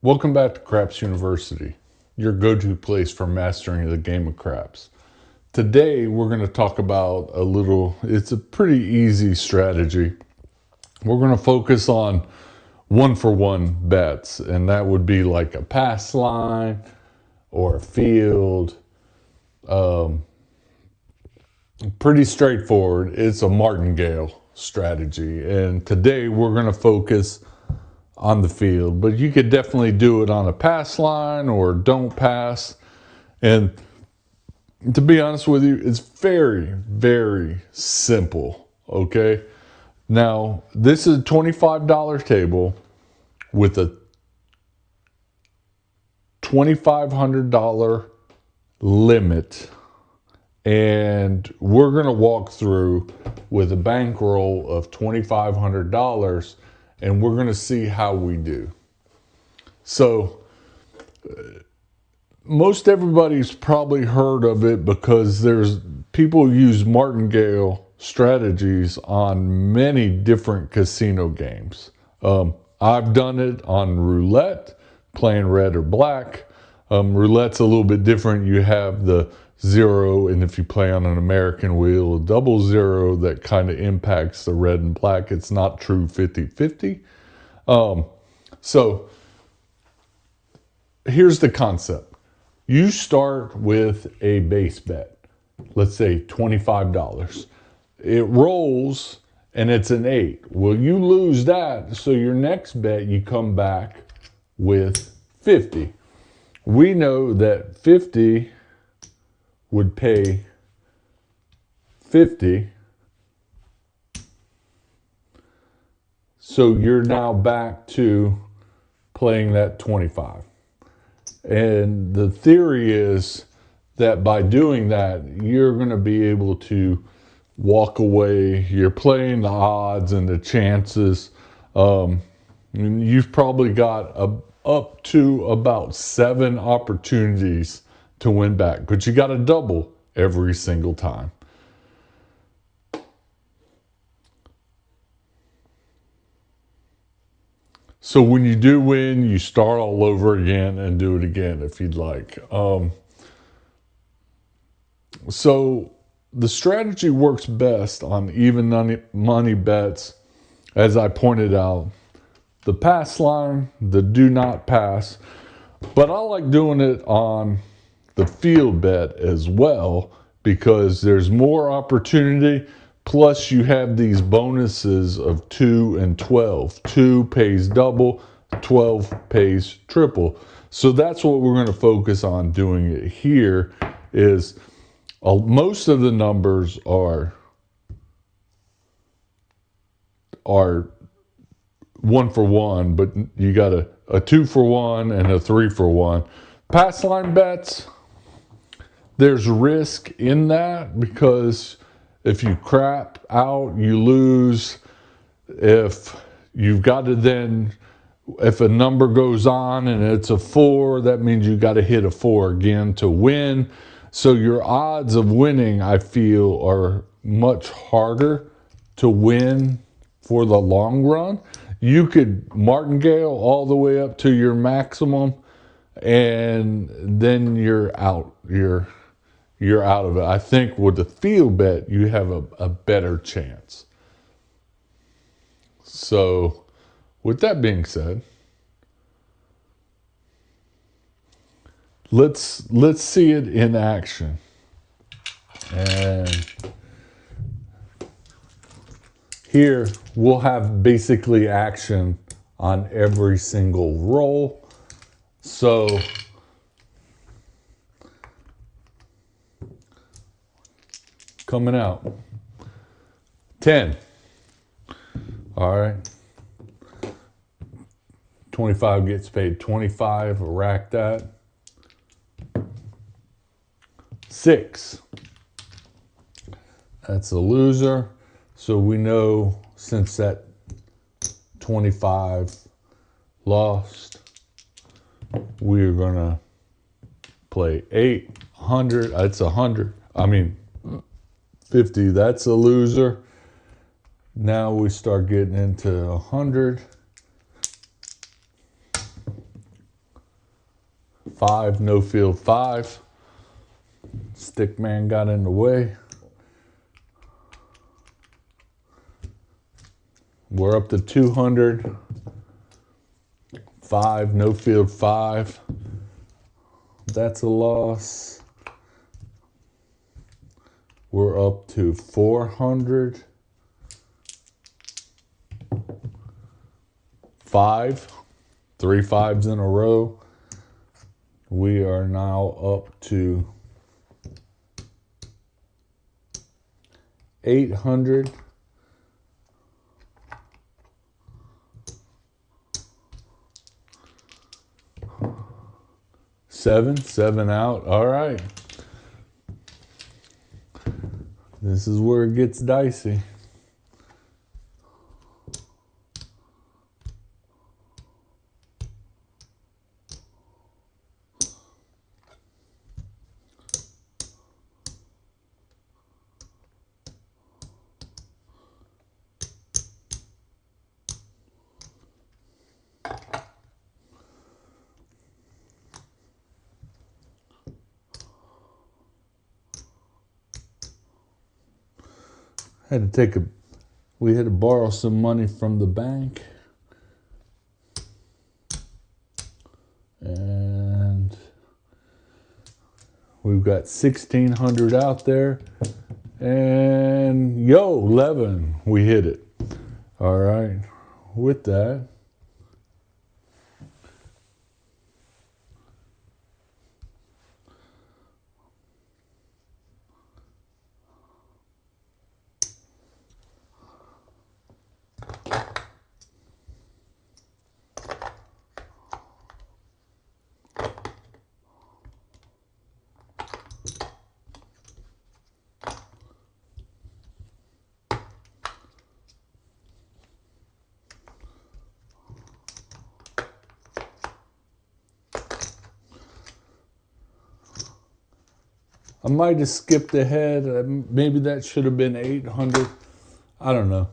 Welcome back to Craps University, your go-to place for mastering the game of craps. Today we're going to talk about it's a pretty easy strategy. We're going to focus on one-for-one bets, and that would be like a pass line or a field. Pretty straightforward. It's a martingale strategy, and today we're going to focus on the field, but you could definitely do it on a pass line or don't pass. And to be honest with you, it's very, very simple. Okay. Now, this is a $25 table with a $2,500 limit. And we're going to walk through with a bankroll of $2,500, and we're going to see how we do. So, most everybody's probably heard of it because there's people use martingale strategies on many different casino games. I've done it on roulette, playing red or black. Roulette's a little bit different. You have the zero, and if you play on an American wheel, a double zero that kind of impacts the red and black. It's not true 50-50. So here's the concept. You start with a base bet, let's say $25. It rolls and it's an 8. Well, you lose that, so your next bet you come back with 50. We know that 50 would pay 50. So you're now back to playing that 25. And the theory is that by doing that, you're going to be able to walk away. You're playing the odds and the chances. You've probably got up to about 7 opportunities to win back, but you got to double every single time. So when you do win, you start all over again and do it again if you'd like. So the strategy works best on even money bets, as I pointed out. The pass line, the do not pass. But I like doing it on the field bet as well because there's more opportunity. Plus you have these bonuses of 2 and 12. 2 pays double, 12 pays triple. So that's what we're going to focus on doing it here is most of the numbers are 1-for-1, but you got a 2-for-1 and a 3-for-1. Pass line bets, there's risk in that because if you crap out, you lose. If you've got to then, if a number goes on and it's a 4, that means you got to hit a 4 again to win. So your odds of winning, I feel, are much harder to win for the long run. You could martingale all the way up to your maximum, and then you're out. You're out of it. I think with the field bet, you have a better chance. So with that being said, let's see it in action. And here we'll have basically action on every single roll. So coming out 10. All right. 25 gets paid 25. Rack that. 6. That's a loser. So we know since that 25 lost, we're going to play 800. That's 100. 50. That's a loser. Now we start getting into 100. 5, no field 5. Stick man got in the way. We're up to 200. 5, no field 5. That's a loss. We're up to 400. 5, 3 5s in a row. We are now up to 800. 7 out. All right. This is where it gets dicey. We had to borrow some money from the bank. And we've got 1,600 out there. And 11, we hit it. All right, with that. I might have skipped ahead. Maybe that should have been 800. I don't know.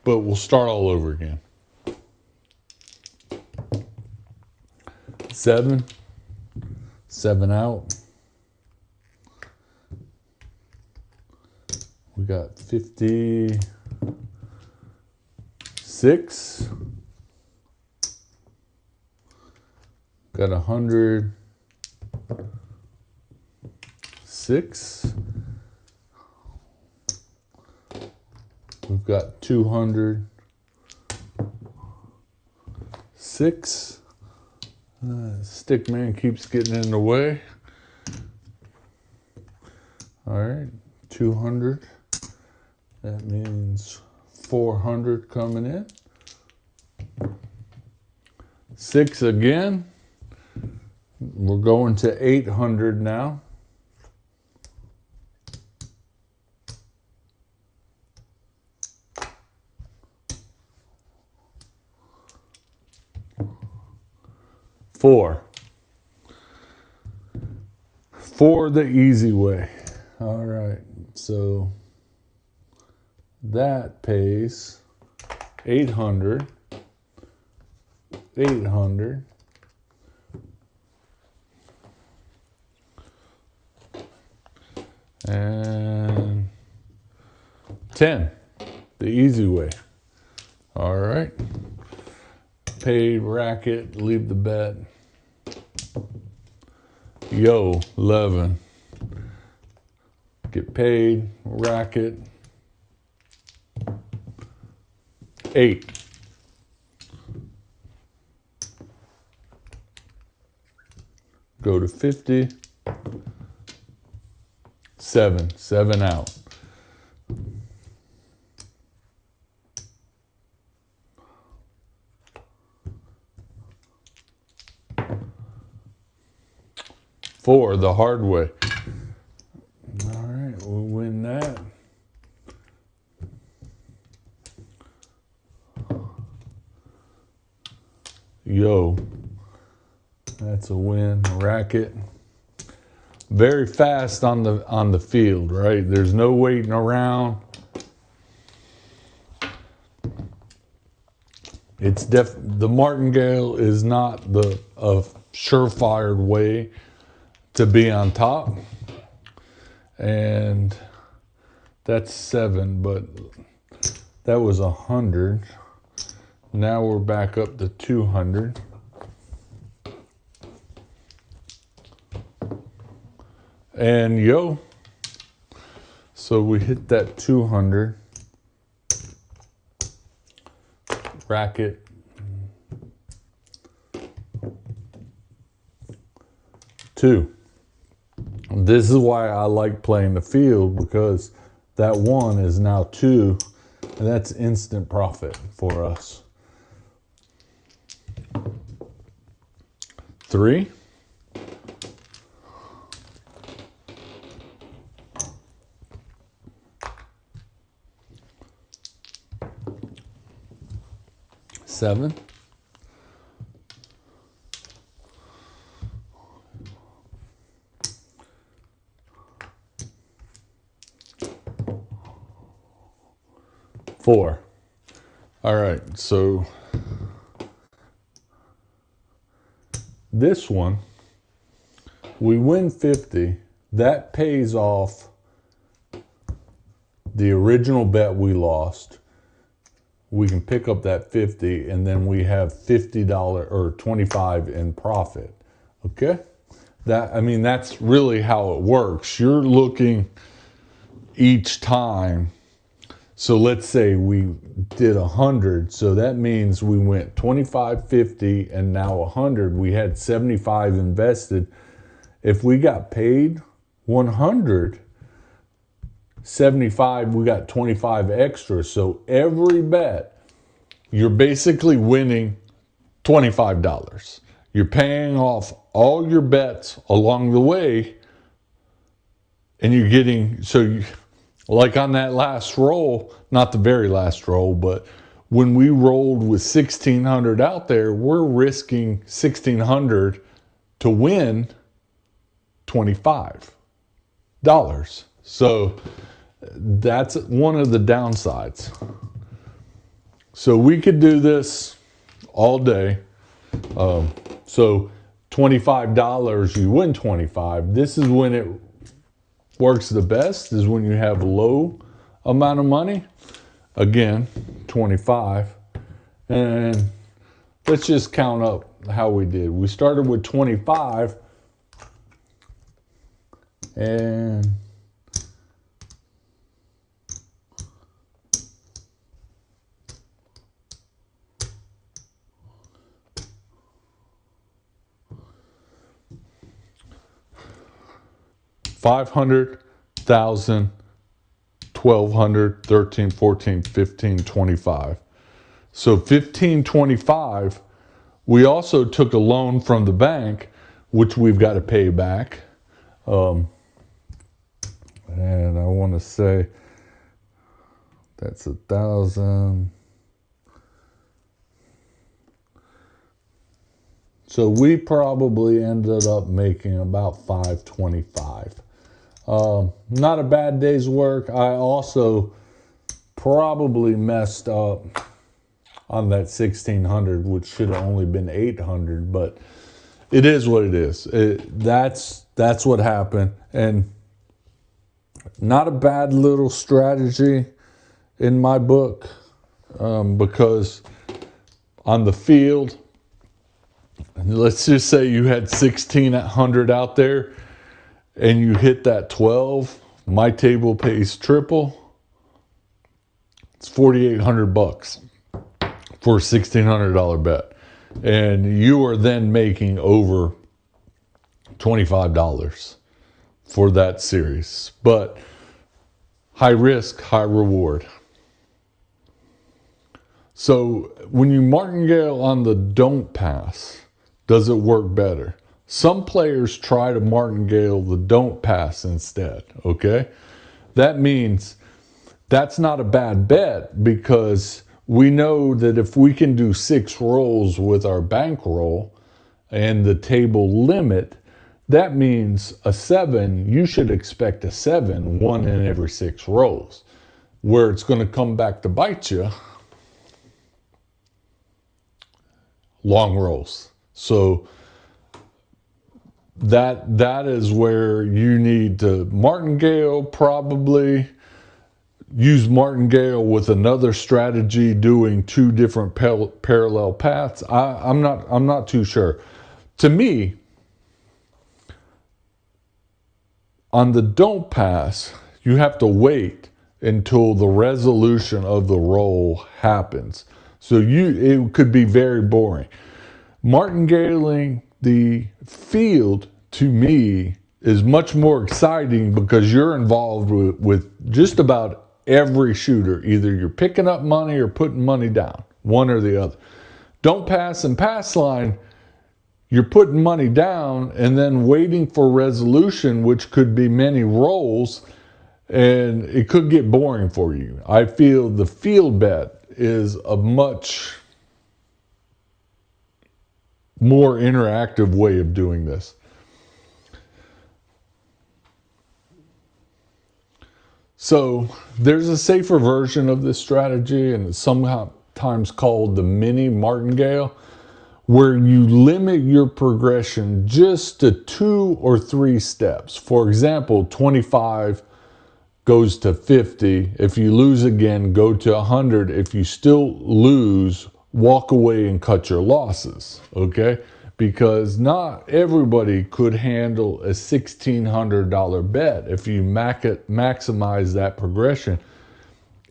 But we'll start all over again. 7 out. We got 56. Got 106. We've got 206. Stick man keeps getting in the way. All right, 200. That means 400 coming in. 6 again. We're going to 800 now. Four the easy way. All right, so that pays 800. And 10, the easy way. All right. Paid, racket, leave the bet. 11. Get paid, racket. 8. Go to 50. 7 out. Four, the hard way. All right, we'll win that. That's a win. Racket. Very fast on the field, right? There's no waiting around. The Martingale is not a surefire way to be on top. And that's 7, but that was 100. Now we're back up to 200. And yo, so we hit that 200. Bracket. Two. This is why I like playing the field, because that 1 is now 2, and that's instant profit for us. 3. 7. 4. All right, so this one, we win 50. That pays off the original bet we lost. We can pick up that 50, and then we have $50 or 25 in profit. Okay? That's really how it works. You're looking each time. So let's say we did 100. So that means we went 25, 50, and now 100. We had 75 invested. If we got paid 100, 75, we got 25 extra. So every bet, you're basically winning $25. You're paying off all your bets along the way, and you're getting, like on that last roll, not the very last roll, but when we rolled with 1,600 out there, we're risking 1,600 to win $25. So that's one of the downsides. So we could do this all day. So $25, you win 25. This is when it works the best, is when you have low amount of money. Again, 25. And let's just count up how we did. We started with 25, and $500, $1,000, $1,200, $13, $14, $15, $25. So $15, $25. We also took a loan from the bank, which we've got to pay back. And I want to say that's 1,000. So we probably ended up making about $525. Not a bad day's work. I also probably messed up on that 1,600, which should have only been 800, but it is what it is. That's what happened. And not a bad little strategy in my book, because on the field, let's just say you had 1,600 out there and you hit that 12, my table pays triple. It's $4,800 for a $1,600 bet. And you are then making over $25 for that series. But high risk, high reward. So when you martingale on the don't pass, does it work better? Some players try to martingale the don't pass instead, okay? That means that's not a bad bet, because we know that if we can do 6 rolls with our bankroll and the table limit, that means a 7, you should expect a 7, 1 in every 6 rolls. Where it's going to come back to bite you long rolls. So that is where you need to martingale, probably use martingale with another strategy doing two different parallel paths. I'm not too sure. To me, on the don't pass, you have to wait until the resolution of the roll happens. So it could be very boring. Martingaling the field, to me, is much more exciting because you're involved with just about every shooter. Either you're picking up money or putting money down, one or the other. Don't pass and pass line, you're putting money down and then waiting for resolution, which could be many rolls, and it could get boring for you. I feel the field bet is a much more interactive way of doing this. So there's a safer version of this strategy, and it's sometimes called the Mini Martingale, where you limit your progression just to 2 or 3 steps. For example, 25 goes to 50. If you lose again, go to 100. If you still lose, walk away and cut your losses, okay? Because not everybody could handle a $1,600 bet if you maximize that progression.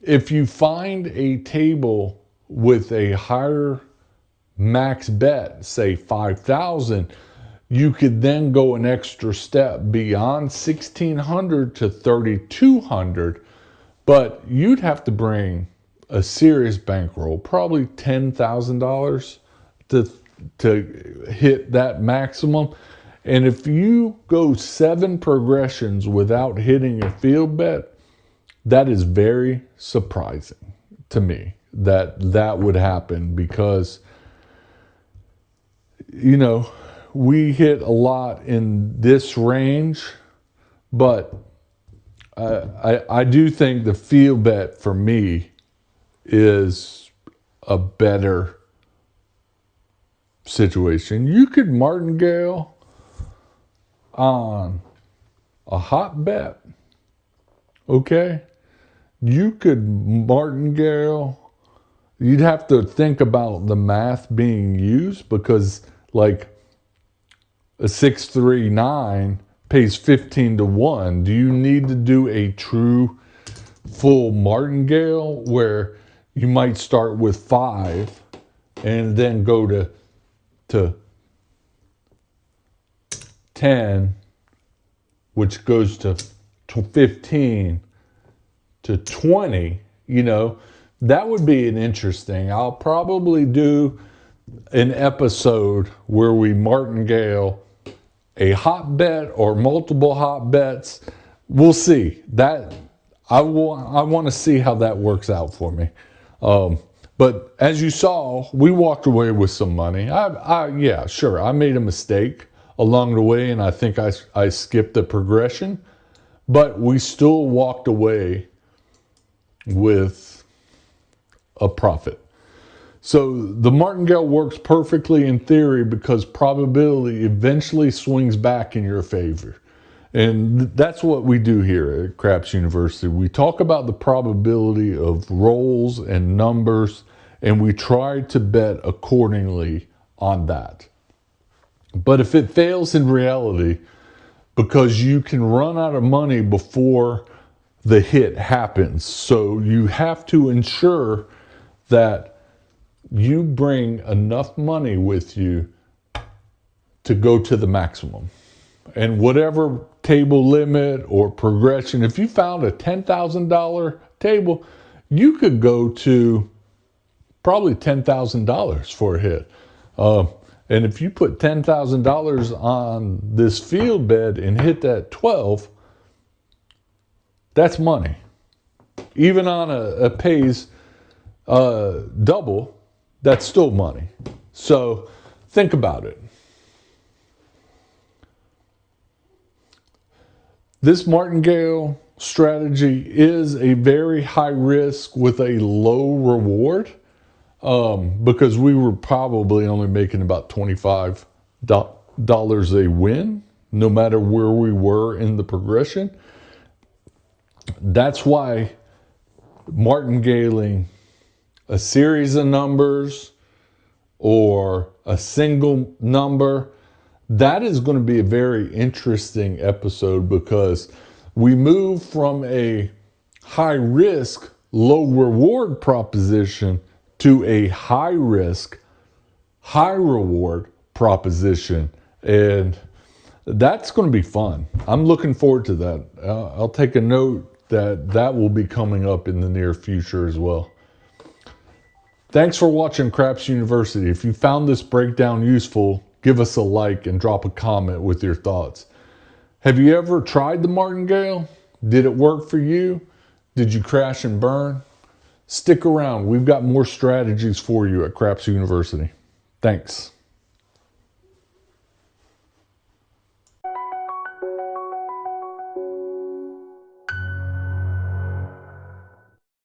If you find a table with a higher max bet, say 5,000, you could then go an extra step beyond 1,600 to 3,200, but you'd have to bring a serious bankroll, probably $10,000 to hit that maximum. And if you go 7 progressions without hitting your field bet, that is very surprising to me that would happen, because we hit a lot in this range, but I do think the field bet for me is a better situation. You could martingale on a hot bet, okay? You could martingale. You'd have to think about the math being used, because like a 639 pays 15 to 1. Do you need to do a true full martingale where you might start with 5 and then go to 10, which goes to 15 to 20? That would be an interesting. I'll probably do an episode where we martingale a hot bet or multiple hot bets. We'll see. That I want to see how that works out for me. But as you saw, we walked away with some money. Yeah, sure, I made a mistake along the way, and I think I skipped the progression, but we still walked away with a profit. So the martingale works perfectly in theory because probability eventually swings back in your favor. And that's what we do here at Craps University. We talk about the probability of rolls and numbers, and we try to bet accordingly on that. But if it fails in reality, because you can run out of money before the hit happens, so you have to ensure that you bring enough money with you to go to the maximum. And whatever table limit or progression, if you found a $10,000 table, you could go to probably $10,000 for a hit. And if you put $10,000 on this field bed and hit that 12, that's money. Even on a pays double, that's still money. So think about it. This martingale strategy is a very high risk with a low reward. because we were probably only making about $25 a win, no matter where we were in the progression. That's why martingaling a series of numbers or a single number, that is going to be a very interesting episode, because we move from a high risk, low reward proposition to a high risk, high reward proposition. And that's going to be fun. I'm looking forward to that. I'll take a note that that will be coming up in the near future as well. Thanks for watching Craps University. If you found this breakdown useful, give us a like and drop a comment with your thoughts. Have you ever tried the martingale? Did it work for you? Did you crash and burn? Stick around. We've got more strategies for you at Craps University. Thanks.